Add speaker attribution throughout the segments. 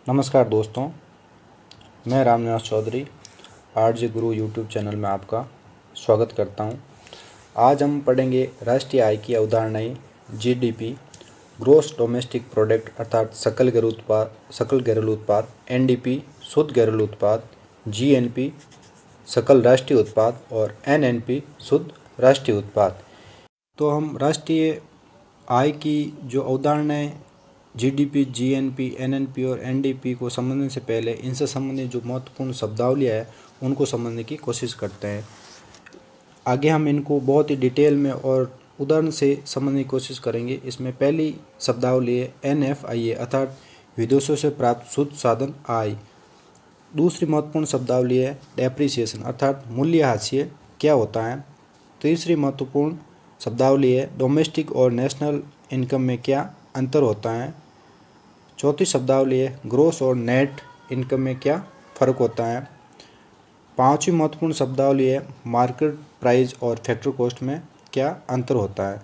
Speaker 1: नमस्कार दोस्तों, मैं रामनिवास चौधरी आरजे गुरु यूट्यूब चैनल में आपका स्वागत करता हूं। आज हम पढ़ेंगे राष्ट्रीय आय की अवधारणाएं, जीडीपी, ग्रोस डोमेस्टिक प्रोडक्ट अर्थात सकल घरेलू उत्पाद, एनडीपी, शुद्ध घरेलू उत्पाद, जीएनपी, सकल राष्ट्रीय उत्पाद और एनएनपी, शुद्ध राष्ट्रीय उत्पाद। तो हम राष्ट्रीय आय की जो अवधारणाएं जीडीपी, जीएनपी, एनएनपी और एनडीपी को समझने से पहले इनसे संबंधित जो महत्वपूर्ण शब्दावलियाँ है उनको समझने की कोशिश करते हैं। आगे हम इनको बहुत ही डिटेल में और उदाहरण से समझने की कोशिश करेंगे। इसमें पहली शब्दावली है एनएफआईए अर्थात विदेशों से प्राप्त शुद्ध साधन आय। दूसरी महत्वपूर्ण शब्दावली है डेप्रिसिएशन अर्थात मूल्यह्रास क्या होता है। तीसरी महत्वपूर्ण शब्दावली है डोमेस्टिक और नेशनल इनकम में क्या अंतर होता है। चौथी शब्दावली है ग्रोस और नेट इनकम में क्या फ़र्क होता है। पांचवी महत्वपूर्ण शब्दावली है मार्केट प्राइस और फैक्टर कॉस्ट में क्या अंतर होता है।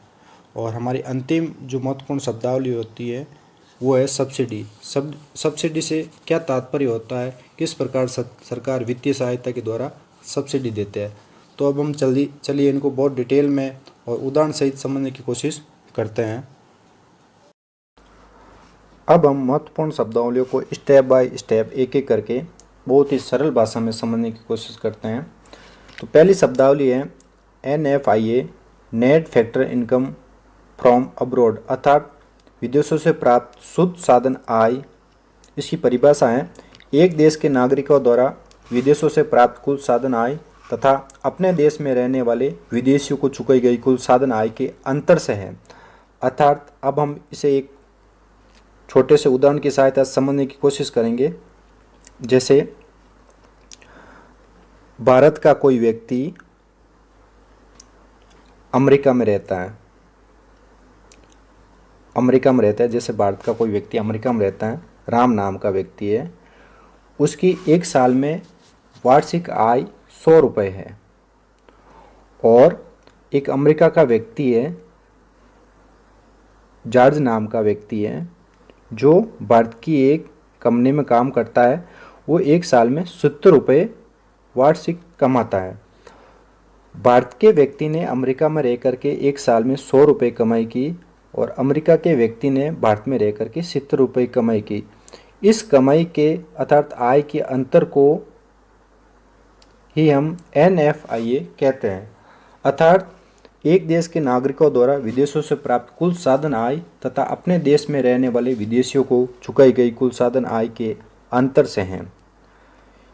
Speaker 1: और हमारी अंतिम जो महत्वपूर्ण शब्दावली होती है वो है सब्सिडी। सब्सिडी से क्या तात्पर्य होता है, किस प्रकार सरकार वित्तीय सहायता के द्वारा सब्सिडी देते हैं। तो अब हम चलिए इनको बहुत डिटेल में और उदाहरण सहित समझने की कोशिश करते हैं। अब हम महत्वपूर्ण शब्दावलियों को स्टेप बाय स्टेप एक एक करके बहुत ही सरल भाषा में समझने की कोशिश करते हैं। तो पहली शब्दावली है NFIA net factor income from abroad अर्थात विदेशों से प्राप्त शुद्ध साधन आय। इसकी परिभाषा है एक देश के नागरिकों द्वारा विदेशों से प्राप्त कुल साधन आय तथा अपने देश में रहने वाले विदेशियों को चुकाई गई कुल साधन आय के अंतर से है। अर्थात अब हम इसे एक छोटे से उदाहरण की सहायता से समझने की कोशिश करेंगे। जैसे भारत का कोई व्यक्ति अमेरिका में रहता है। जैसे भारत का कोई व्यक्ति अमेरिका में रहता है, राम नाम का व्यक्ति है। उसकी एक साल में वार्षिक आय 100 रुपये है। और एक अमेरिका का व्यक्ति है, जॉर्ज नाम का व्यक्ति है, जो भारत की एक कंपनी में काम करता है। वो एक साल में 70 रुपये वार्षिक कमाता है। भारत के व्यक्ति ने अमेरिका में रह कर के एक साल में 100 रुपये कमाई की और अमेरिका के व्यक्ति ने भारत में रह कर के 70 रुपये कमाई की। इस कमाई के अर्थात आय के अंतर को ही हम एनएफआईए कहते हैं। अर्थात एक देश के नागरिकों द्वारा विदेशों से प्राप्त कुल साधन आय तथा अपने देश में रहने वाले विदेशियों को चुकाई गई कुल साधन आय के अंतर से हैं।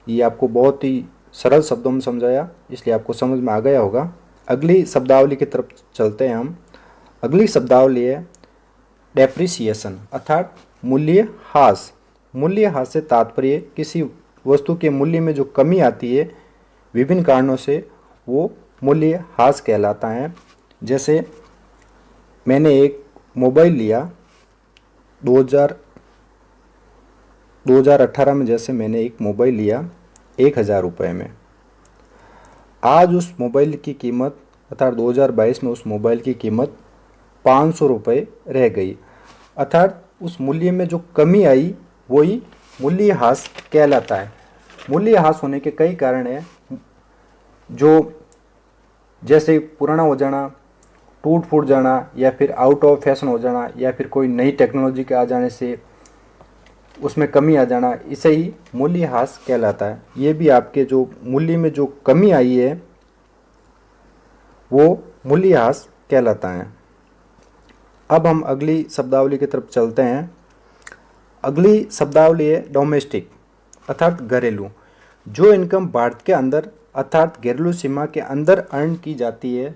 Speaker 1: ये आपको बहुत ही सरल शब्दों में समझाया, इसलिए आपको समझ में आ गया होगा। अगली शब्दावली की तरफ चलते हैं हम। अगली शब्दावली है डेप्रिसिएशन अर्थात मूल्यह्रास। मूल्यह्रास से तात्पर्य किसी वस्तु के मूल्य में जो कमी आती है विभिन्न कारणों से, वो मूल्यह्रास कहलाता है। जैसे मैंने एक मोबाइल लिया 2018 में, जैसे मैंने एक मोबाइल लिया 1000 रुपये में। आज उस मोबाइल की कीमत अर्थात 2022 में उस मोबाइल की कीमत 500 रुपये रह गई। अर्थात उस मूल्य में जो कमी आई वही मूल्यह्रास कहलाता है। मूल्यह्रास होने के कई कारण हैं, जो जैसे पुराना हो जाना, टूट फूट जाना, या फिर आउट ऑफ फैशन हो जाना, या फिर कोई नई टेक्नोलॉजी के आ जाने से उसमें कमी आ जाना, इसे ही मूल्यह्रास कहलाता है। ये भी आपके जो मूल्य में जो कमी आई है वो मूल्यह्रास कहलाता है। अब हम अगली शब्दावली की तरफ चलते हैं। अगली शब्दावली है डोमेस्टिक अर्थात घरेलू। जो इनकम भारत के अंदर अर्थात घरेलू सीमा के अंदर अर्न की जाती है,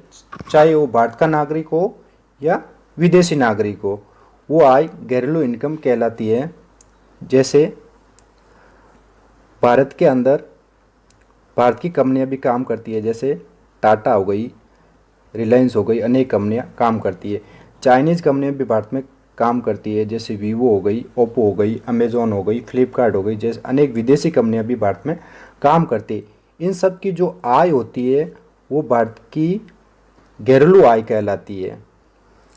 Speaker 1: चाहे वो भारत का नागरिक हो या विदेशी नागरिक हो, वो आय घरेलू इनकम कहलाती है। जैसे भारत के अंदर भारत की कंपनियां भी काम करती है, जैसे टाटा हो गई, रिलायंस हो गई, अनेक कंपनियां काम करती है। चाइनीज़ कंपनियां भी भारत में काम करती है, जैसे वीवो हो गई, ओप्पो हो गई, अमेज़ॉन हो गई, फ्लिपकार्ट हो गई, जैसे अनेक विदेशी कंपनियां भी भारत में काम करती है। इन सब की जो आय होती है वो भारत की घरेलू आय कहलाती है।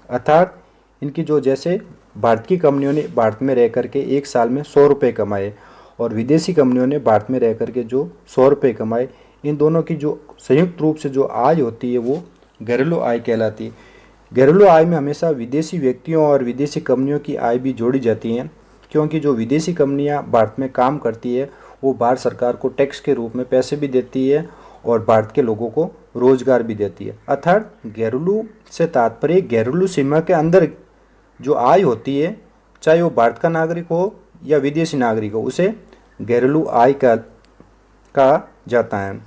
Speaker 1: अर्थात इनकी जो जैसे भारत की कंपनियों ने भारत में रह करके एक साल में 100 रुपये कमाए और विदेशी कंपनियों ने भारत में रह करके जो 100 रुपये कमाए, इन दोनों की जो संयुक्त रूप से जो आय होती है वो घरेलू आय कहलाती है। घरेलू आय में हमेशा विदेशी व्यक्तियों और विदेशी कंपनियों की आय भी जोड़ी जाती है, क्योंकि जो विदेशी कंपनियां भारत में काम करती है वो भारत सरकार को टैक्स के रूप में पैसे भी देती है और भारत के लोगों को रोजगार भी देती है। अर्थात घरेलू से तात्पर्य घरेलू सीमा के अंदर जो आय होती है, चाहे वो भारत का नागरिक हो या विदेशी नागरिक हो, उसे घरेलू आय का कहा जाता है।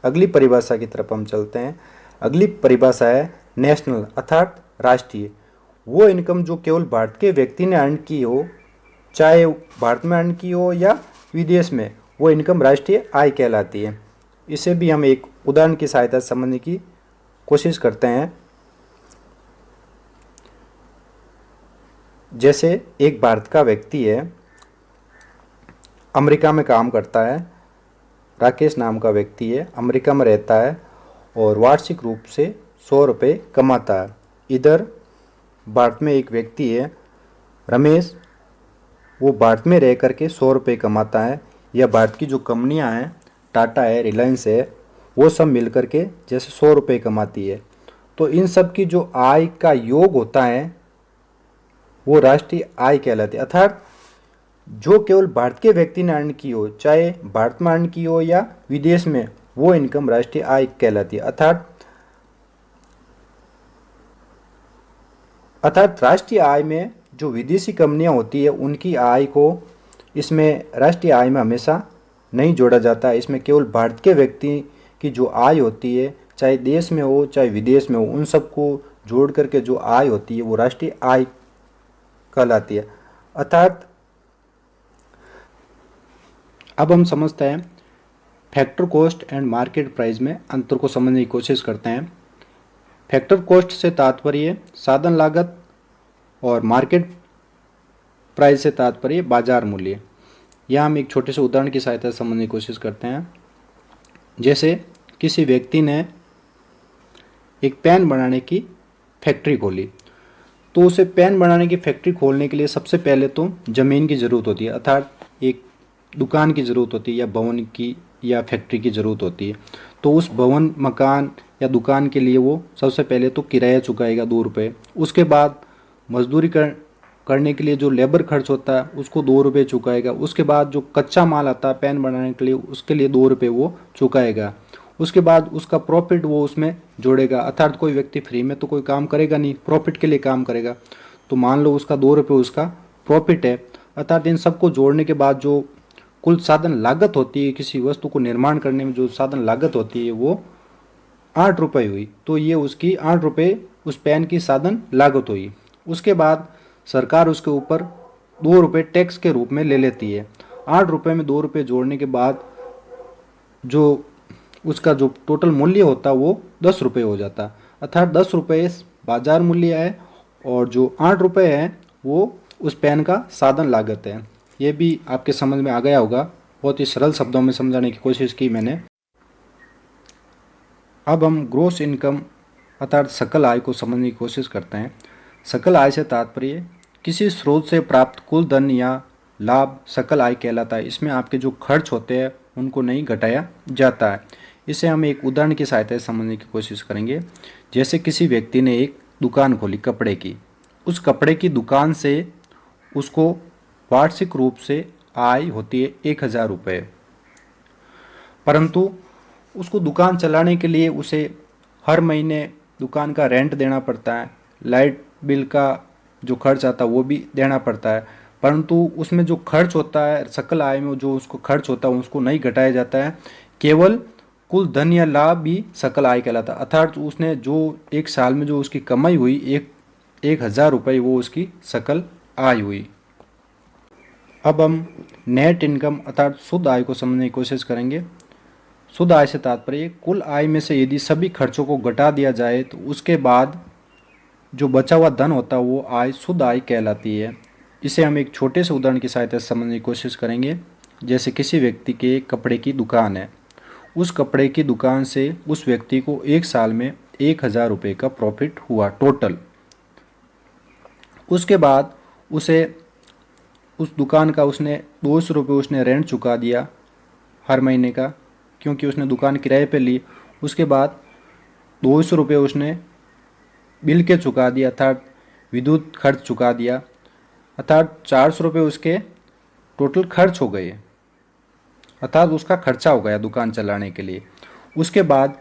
Speaker 1: अगली परिभाषा की तरफ हम चलते हैं। अगली परिभाषा है नेशनल अर्थात राष्ट्रीय। वो इनकम जो केवल भारत के व्यक्ति ने अर्न की हो, चाहे भारत में अर्न की हो या विदेश में, वो इनकम राष्ट्रीय आय कहलाती है। इसे भी हम एक उदाहरण की सहायता से समझने की कोशिश करते हैं। जैसे एक भारत का व्यक्ति है, अमेरिका में काम करता है, राकेश नाम का व्यक्ति है, अमेरिका में रहता है और वार्षिक रूप से 100 रुपये कमाता है। इधर भारत में एक व्यक्ति है, रमेश, वो भारत में रह करके 100 रुपये कमाता है, या भारत की जो कंपनियां हैं, टाटा है, रिलायंस है, वो सब मिल करके जैसे 100 रुपये कमाती है। तो इन सब की जो आय का योग होता है वो राष्ट्रीय आय कहलाती है। अर्थात जो केवल भारत के व्यक्ति ने अर्न की हो, चाहे भारत में अर्न की हो या विदेश में, वो इनकम राष्ट्रीय आय कहलाती है। अर्थात राष्ट्रीय आय में जो विदेशी कंपनियां होती है उनकी आय को इसमें राष्ट्रीय आय में हमेशा नहीं जोड़ा जाता है। इसमें केवल भारत के व्यक्ति की जो आय होती है, चाहे देश में हो चाहे विदेश में हो, उन सबको जोड़ करके जो आय होती है वो राष्ट्रीय आय कहलाती है। अर्थात अब हम समझते हैं factor cost and market price में अंतर को समझने की कोशिश करते हैं। फैक्टर कॉस्ट से तात्पर्य साधन लागत और मार्केट प्राइस से तात्पर्य बाजार मूल्य। यह हम एक छोटे से उदाहरण की सहायता से समझने की कोशिश करते हैं। जैसे किसी व्यक्ति ने एक पेन बनाने की फैक्ट्री खोली, तो उसे पेन बनाने की फैक्ट्री खोलने के लिए सबसे पहले तो ज़मीन की ज़रूरत होती है, अर्थात एक दुकान की ज़रूरत होती है या भवन की या फैक्ट्री की ज़रूरत होती है। तो उस भवन, मकान या दुकान के लिए वो सबसे पहले तो किराया चुकाएगा 2 रुपये। उसके बाद मजदूरी करने के लिए जो लेबर खर्च होता है उसको 2 रुपये चुकाएगा। उसके बाद जो कच्चा माल आता है पेन बनाने के लिए, उसके लिए 2 रुपये वो चुकाएगा। उसके बाद उसका प्रॉफिट वो उसमें जोड़ेगा। अर्थात कोई व्यक्ति फ्री में तो कोई काम करेगा नहीं, प्रॉफिट के लिए काम करेगा। तो मान लो उसका 2 रुपये उसका प्रॉफिट है। अर्थात इन सबको जोड़ने के बाद जो कुल साधन लागत होती है, किसी वस्तु को निर्माण करने में जो साधन लागत होती है वो 8 रुपये हुई। तो ये उसकी 8 रुपये उस पेन की साधन लागत हुई। उसके बाद सरकार उसके ऊपर 2 रुपये टैक्स के रूप में ले लेती है। 8 रुपये में 2 रुपये जोड़ने के बाद जो उसका जो टोटल मूल्य होता है वो 10 रुपये हो जाता है। अर्थात 10 रुपये बाजार मूल्य है और जो 8 रुपये है वो उस पेन का साधन लागत है। ये भी आपके समझ में आ गया होगा। बहुत ही सरल शब्दों में समझाने की कोशिश की मैंने। अब हम ग्रॉस इनकम अर्थात सकल आय को समझने की कोशिश करते हैं। सकल आय से तात्पर्य किसी स्रोत से प्राप्त कुल धन या लाभ सकल आय कहलाता है। इसमें आपके जो खर्च होते हैं उनको नहीं घटाया जाता है। इसे हम एक उदाहरण की सहायता से समझने की कोशिश करेंगे। जैसे किसी व्यक्ति ने एक दुकान खोली कपड़े की, उस कपड़े की दुकान से उसको वार्षिक रूप से आय होती है 1000 रुपये, परंतु उसको दुकान चलाने के लिए उसे हर महीने दुकान का रेंट देना पड़ता है, लाइट बिल का जो खर्च आता है वो भी देना पड़ता है। परंतु उसमें जो खर्च होता है सकल आय में जो उसको खर्च होता है उसको नहीं घटाया जाता है। केवल कुल धन या लाभ भी सकल आय कहलाता है। अर्थात उसने जो एक साल में जो उसकी कमाई हुई 1000 रुपये, वो उसकी सकल आय हुई। अब हम नेट इनकम अर्थात शुद्ध आय को समझने की कोशिश करेंगे। शुद्ध आय से तात्पर्य कुल आय में से यदि सभी खर्चों को घटा दिया जाए तो उसके बाद जो बचा हुआ धन होता है वो आय शुद्ध आय कहलाती है। इसे हम एक छोटे से उदाहरण की सहायता से समझने की कोशिश करेंगे। जैसे किसी व्यक्ति के कपड़े की दुकान है, उस कपड़े की दुकान से उस व्यक्ति को एक साल में 1000 रुपये का प्रॉफिट हुआ टोटल। उसके बाद उसे उस दुकान का उसने 200 रुपये उसने रेंट चुका दिया हर महीने का, क्योंकि उसने दुकान किराए पे ली। उसके बाद 200 रुपये उसने बिल के चुका दिया, अर्थात विद्युत खर्च चुका दिया, अर्थात 400 रुपये उसके टोटल खर्च हो गए, अर्थात उसका खर्चा हो गया दुकान चलाने के लिए। उसके बाद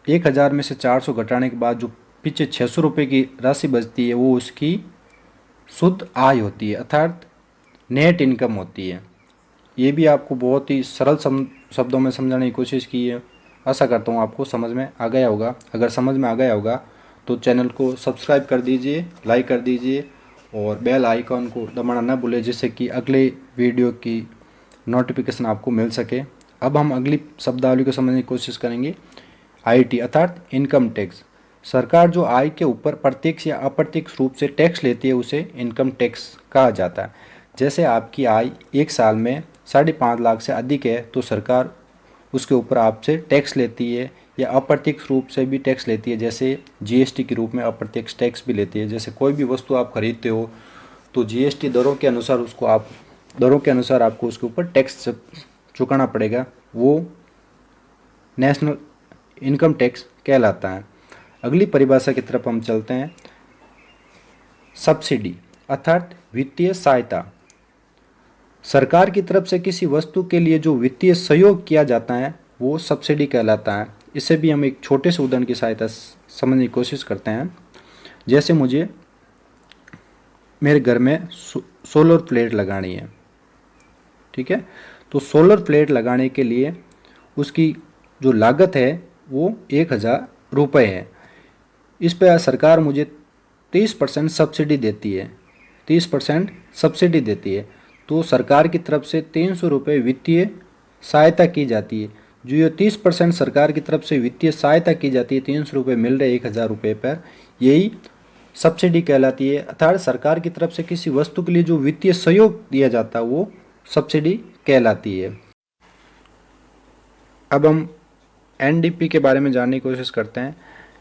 Speaker 1: 1000 में से 400 घटाने के बाद जो पीछे 600 रुपये की राशि बचती है वो उसकी शुद्ध आय होती है, अर्थात नेट इनकम होती है। ये भी आपको बहुत ही सरल शब्दों में समझाने की कोशिश की है। आशा करता हूँ आपको समझ में आ गया होगा। अगर समझ में आ गया होगा तो चैनल को सब्सक्राइब कर दीजिए, लाइक कर दीजिए और बेल आइकॉन को दबाना ना भूलें, जिससे कि अगले वीडियो की नोटिफिकेशन आपको मिल सके। अब हम अगली शब्दावली को समझने की कोशिश करेंगे। आईटी अर्थात इनकम टैक्स। सरकार जो आय के ऊपर प्रत्यक्ष या अप्रत्यक्ष रूप से टैक्स लेती है उसे इनकम टैक्स कहा जाता है। जैसे आपकी आय एक साल में 5.5 लाख से अधिक है तो सरकार उसके ऊपर आपसे टैक्स लेती है, या अप्रत्यक्ष रूप से भी टैक्स लेती है, जैसे जीएसटी के रूप में अप्रत्यक्ष टैक्स भी लेती है। जैसे कोई भी वस्तु आप खरीदते हो तो जीएसटी दरों के अनुसार आपको उसके ऊपर टैक्स चुकाना पड़ेगा, वो नेशनल इनकम टैक्स कहलाता है। अगली परिभाषा की तरफ हम चलते हैं। सब्सिडी अर्थात वित्तीय सहायता। सरकार की तरफ से किसी वस्तु के लिए जो वित्तीय सहयोग किया जाता है वो सब्सिडी कहलाता है। इसे भी हम एक छोटे से उदाहरण की सहायता समझने की कोशिश करते हैं। जैसे मुझे मेरे घर में सोलर प्लेट लगानी है, ठीक है, तो सोलर प्लेट लगाने के लिए उसकी जो लागत है वो 1000 रुपये है। इस पर सरकार मुझे 30% सब्सिडी देती है, 30% सब्सिडी देती है। तो सरकार की तरफ से 300 रुपये वित्तीय सहायता की जाती है। जो ये 30% सरकार की तरफ से वित्तीय सहायता की जाती है, 300 रुपये मिल रहे 1000 रुपये पर, यही सब्सिडी कहलाती है। अर्थात सरकार की तरफ से किसी वस्तु के लिए जो वित्तीय सहयोग दिया जाता है वो सब्सिडी कहलाती है। अब हम एनडीपी के बारे में जानने की कोशिश करते हैं।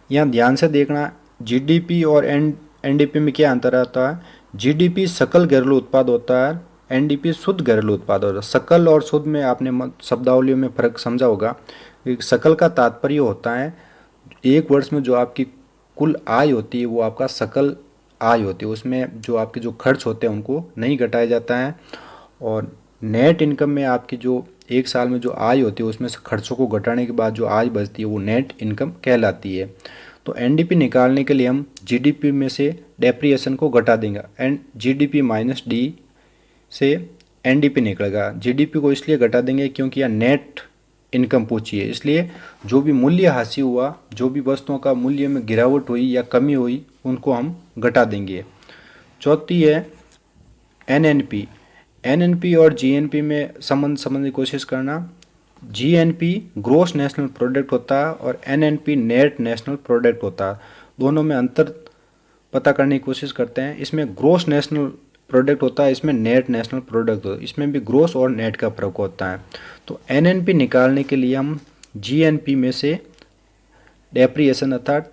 Speaker 1: यहाँ ध्यान से देखना, जीडीपी और एनडीपी में क्या अंतर आता है। जीडीपी सकल घरेलू उत्पाद होता है, एनडीपी शुद्ध घरेलू उत्पाद होता है। सकल और शुद्ध में आपने शब्दावलियों में फर्क समझा होगा। सकल का तात्पर्य होता है एक वर्ष में जो आपकी कुल आय होती है वो आपका सकल आय होती है, उसमें जो आपके जो खर्च होते हैं उनको नहीं घटाया जाता है। और नेट इनकम में आपकी जो एक साल में जो आय होती है उसमें से खर्चों को घटाने के बाद जो आय बचती है वो नेट इनकम कहलाती है। तो एनडीपी निकालने के लिए हम जीडीपी में से डेप्रिएशन को घटा देंगे, एंड जीडीपी माइनस डी से एनडीपी निकलेगा। जीडीपी को इसलिए घटा देंगे क्योंकि यह नेट इनकम पूछी है, इसलिए जो भी मूल्य हासिल हुआ, जो भी वस्तुओं का मूल्य में गिरावट हुई या कमी हुई, उनको हम घटा देंगे। चौथी है एनएनपी। एनएनपी और जीएनपी में संबंध समझने की कोशिश करना। जीएनपी ग्रोस नेशनल प्रोडक्ट होता है और एनएनपी नेट नेशनल प्रोडक्ट होता है। दोनों में अंतर पता करने की कोशिश करते हैं। इसमें ग्रोस नेशनल प्रोडक्ट होता है, इसमें नेट नेशनल प्रोडक्ट होता है। इसमें भी ग्रोस और नेट का फर्क होता है। तो एनएनपी निकालने के लिए हम जीएनपी में से डेप्रिएशन अर्थात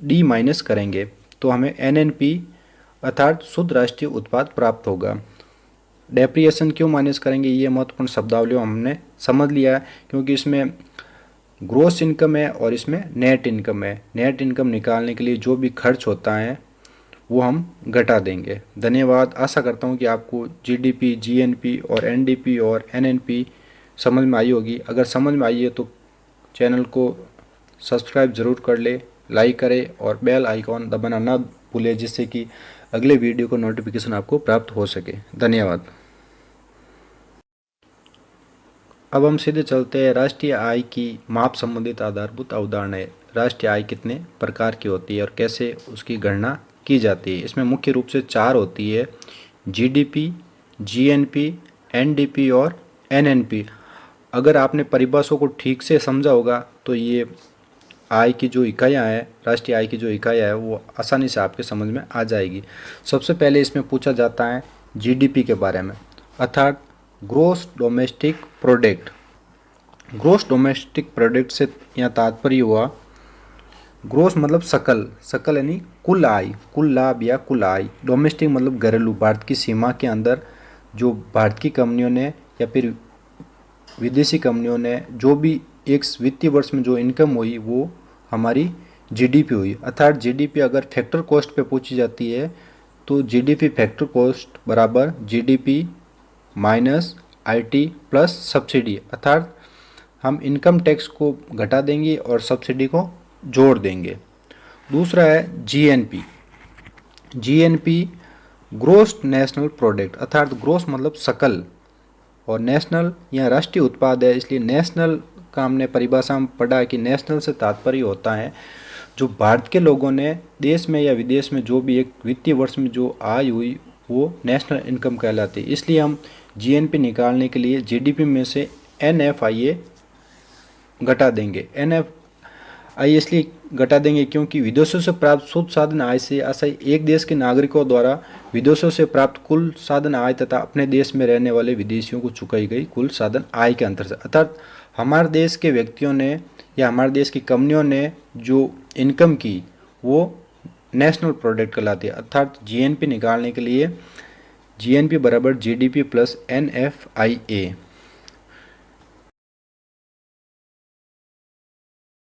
Speaker 1: डी माइनस करेंगे, तो हमें एनएनपी अर्थात शुद्ध राष्ट्रीय उत्पाद प्राप्त होगा। डेप्रिएशन क्यों माइनस करेंगे, ये महत्वपूर्ण शब्दावली हमने समझ लिया है, क्योंकि इसमें ग्रोस इनकम है और इसमें नेट इनकम है। नेट इनकम निकालने के लिए जो भी खर्च होता है वो हम घटा देंगे। धन्यवाद। आशा करता हूँ कि आपको जीडीपी, जीएनपी और एनडीपी और एनएनपी समझ में आई होगी। अगर समझ में आई है तो चैनल को सब्सक्राइब ज़रूर कर ले, लाइक करें और बेल आइकॉन दबाना ना भूलें, जिससे कि अगले वीडियो को नोटिफिकेशन आपको प्राप्त हो सके। धन्यवाद। अब हम सीधे चलते हैं राष्ट्रीय आय की माप संबंधित आधारभूत अवधारणाएं। राष्ट्रीय आय कितने प्रकार की होती है और कैसे उसकी गणना की जाती है। इसमें मुख्य रूप से 4 होती है, जीडीपी, जीएनपी, एनडीपी और एनएनपी। अगर आपने परिभाषाओं को ठीक से समझा होगा तो ये आय की जो इकाइयाँ हैं, राष्ट्रीय आय की जो इकाइयाँ है वो आसानी से आपके समझ में आ जाएगी। सबसे पहले इसमें पूछा जाता है जीडीपी के बारे में, अर्थात gross domestic product. Gross domestic product से यहाँ तात्पर्य हुआ ग्रोस मतलब सकल, सकल यानी कुल आय, कुल लाभ या कुल आय। डोमेस्टिक मतलब घरेलू, भारत की सीमा के अंदर जो भारत की कंपनियों ने या फिर विदेशी कंपनियों ने जो भी एक वित्तीय वर्ष में जो इनकम हुई वो हमारी जीडीपी हुई। अर्थात जीडीपी अगर फैक्टर कॉस्ट पे पूछी जाती है तो जीडीपी फैक्टर कॉस्ट बराबर GDP minus IT plus subsidy, अर्थात हम इनकम टैक्स को घटा देंगे और सब्सिडी को जोड़ देंगे। दूसरा है GNP. GNP gross national product, अर्थात ग्रोस मतलब सकल और नेशनल या राष्ट्रीय उत्पाद है, इसलिए नेशनल का हमने परिभाषा में पढ़ा है कि नेशनल से तात्पर्य होता है जो भारत के लोगों ने देश में या विदेश में जो भी एक वित्तीय वर्ष में जो आय हुई वो नेशनल इनकम कहलाती है। इसलिए हम जीएनपी निकालने के लिए जीडीपी में से एनएफआईए घटा देंगे। एनएफआई इसलिए घटा देंगे क्योंकि विदेशों से प्राप्त शुद्ध साधन आय से आशय एक देश के नागरिकों द्वारा विदेशों से प्राप्त कुल साधन आय तथा अपने देश में रहने वाले विदेशियों को चुकाई गई कुल साधन आय के अंतर से, अर्थात हमारे देश के व्यक्तियों ने या हमारे देश की कंपनियों ने जो इनकम की वो नेशनल प्रोडक्ट कहलाती है। अर्थात जीएनपी निकालने के लिए जीएनपी बराबर जीडीपी प्लस एनएफआईए।